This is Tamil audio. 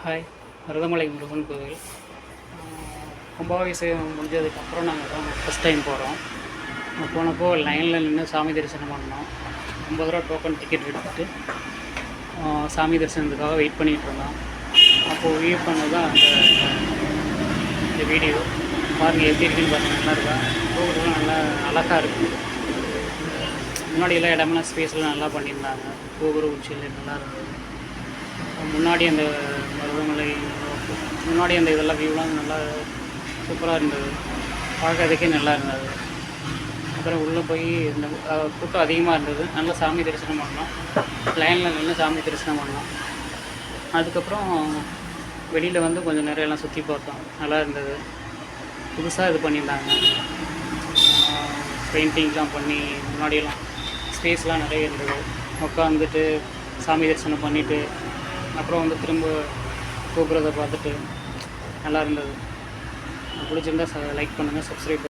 ஹாய். மருதமலை முருகன் கோவில் கும்பாபிஷேகம் முடிஞ்சதுக்கப்புறம் நாங்கள் தான் ஃபஸ்ட் டைம் போகிறோம். போனப்போ லைனில் நின்று சாமி தரிசனம் பண்ணோம். 50 ரூபா டோக்கன் டிக்கெட் எடுத்துகிட்டு சாமி தரிசனத்துக்காக வெயிட் பண்ணிகிட்டு இருந்தோம். அப்போது வியூ பண்ணது தான் இந்த வீடியோ. பாருங்கள் எப்படி இருக்குன்னு பாருங்கள். நல்லா இருக்கா? கோவிலாம் நல்லா அழகாக இருக்குது. முன்னாடி எல்லாம் இடமெல்லாம் ஸ்பேஸ்லாம் நல்லா பண்ணியிருந்தாங்க. கோபுர உச்சியில் நல்லா இருந்தது. முன்னாடி அந்த மருதமலை முன்னாடி அந்த இதெல்லாம் வியூலாம் நல்லா சூப்பராக இருந்தது. பார்க்கறதுக்கே நல்லா இருந்தது. அப்புறம் உள்ளே போய் இந்த கூட்டம் அதிகமாக இருந்தது. நல்லா சாமி தரிசனம் பண்ணோம். லைனில் நின்று சாமி தரிசனம் பண்ணோம். அதுக்கப்புறம் வெளியில் வந்து கொஞ்சம் நேரம் எல்லாம் சுற்றி பார்த்தோம். நல்லா இருந்தது. புதுசாக இது பண்ணியிருந்தாங்க. பெயிண்டிங்லாம் பண்ணி முன்னாடியெல்லாம் ஸ்பேஸ்லாம் நிறைய இருந்தது. உட்காந்துட்டு சாமி தரிசனம் பண்ணிவிட்டு அப்புறம் வந்து திரும்ப கோபுரத்தை பார்த்துட்டு நல்லா இருந்தது. பிடிச்சிருந்தா லைக் பண்ணுங்கள், சப்ஸ்கிரைப்